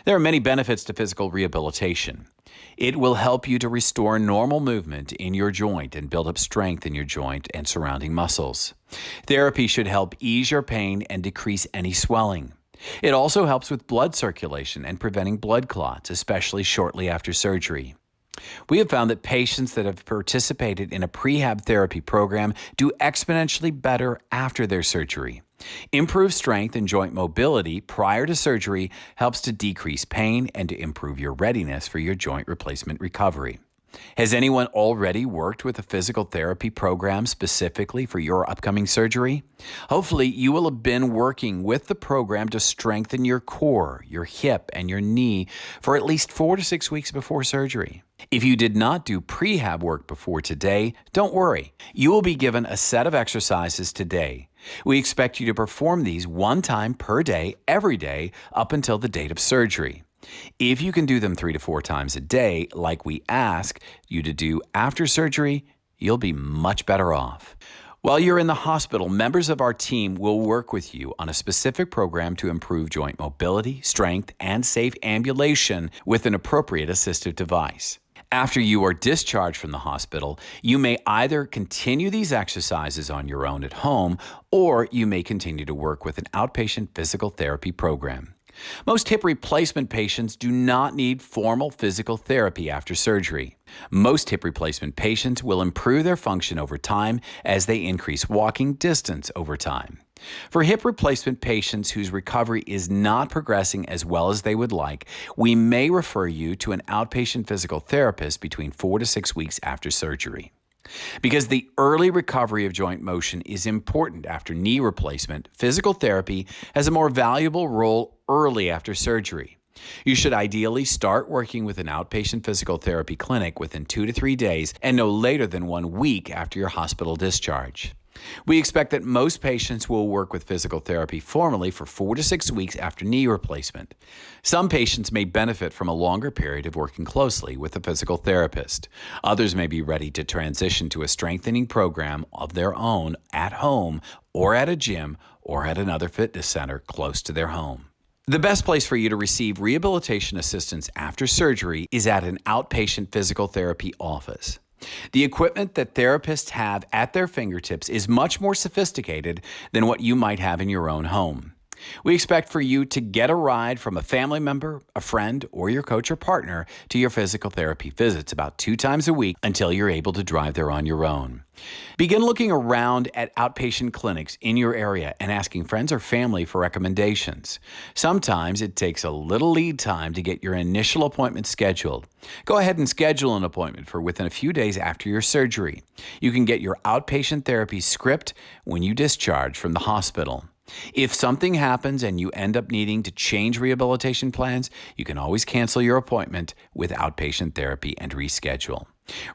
There are many benefits to physical rehabilitation. It will help you to restore normal movement in your joint and build up strength in your joint and surrounding muscles. Therapy should help ease your pain and decrease any swelling. It also helps with blood circulation and preventing blood clots, especially shortly after surgery. We have found that patients that have participated in a prehab therapy program do exponentially better after their surgery. Improved strength and joint mobility prior to surgery helps to decrease pain and to improve your readiness for your joint replacement recovery. Has anyone already worked with a physical therapy program specifically for your upcoming surgery? Hopefully, you will have been working with the program to strengthen your core, your hip, and your knee for at least 4 to 6 weeks before surgery. If you did not do prehab work before today, don't worry. You will be given a set of exercises today. We expect you to perform these 1 time per day, every day, up until the date of surgery. If you can do them 3 to 4 times a day, like we ask you to do after surgery, you'll be much better off. While you're in the hospital, members of our team will work with you on a specific program to improve joint mobility, strength, and safe ambulation with an appropriate assistive device. After you are discharged from the hospital, you may either continue these exercises on your own at home, or you may continue to work with an outpatient physical therapy program. Most hip replacement patients do not need formal physical therapy after surgery. Most hip replacement patients will improve their function over time as they increase walking distance over time. For hip replacement patients whose recovery is not progressing as well as they would like, we may refer you to an outpatient physical therapist between 4 to 6 weeks after surgery. Because the early recovery of joint motion is important after knee replacement, physical therapy has a more valuable role early after surgery. You should ideally start working with an outpatient physical therapy clinic within 2 to 3 days and no later than 1 week after your hospital discharge. We expect that most patients will work with physical therapy formally for 4 to 6 weeks after knee replacement. Some patients may benefit from a longer period of working closely with a physical therapist. Others may be ready to transition to a strengthening program of their own at home or at a gym or at another fitness center close to their home. The best place for you to receive rehabilitation assistance after surgery is at an outpatient physical therapy office. The equipment that therapists have at their fingertips is much more sophisticated than what you might have in your own home. We expect for you to get a ride from a family member, a friend, or your coach or partner to your physical therapy visits about 2 times a week until you're able to drive there on your own. Begin looking around at outpatient clinics in your area and asking friends or family for recommendations. Sometimes it takes a little lead time to get your initial appointment scheduled. Go ahead and schedule an appointment for within a few days after your surgery. You can get your outpatient therapy script when you discharge from the hospital. If something happens and you end up needing to change rehabilitation plans, you can always cancel your appointment with outpatient therapy and reschedule.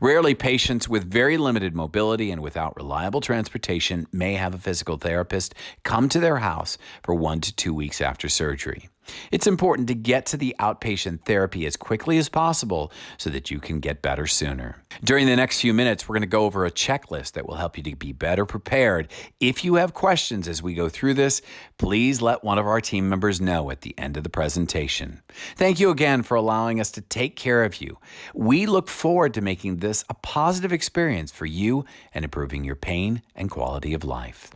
Rarely, patients with very limited mobility and without reliable transportation may have a physical therapist come to their house for 1 to 2 weeks after surgery. It's important to get to the outpatient therapy as quickly as possible so that you can get better sooner. During the next few minutes, we're going to go over a checklist that will help you to be better prepared. If you have questions as we go through this, please let one of our team members know at the end of the presentation. Thank you again for allowing us to take care of you. We look forward to making this a positive experience for you and improving your pain and quality of life.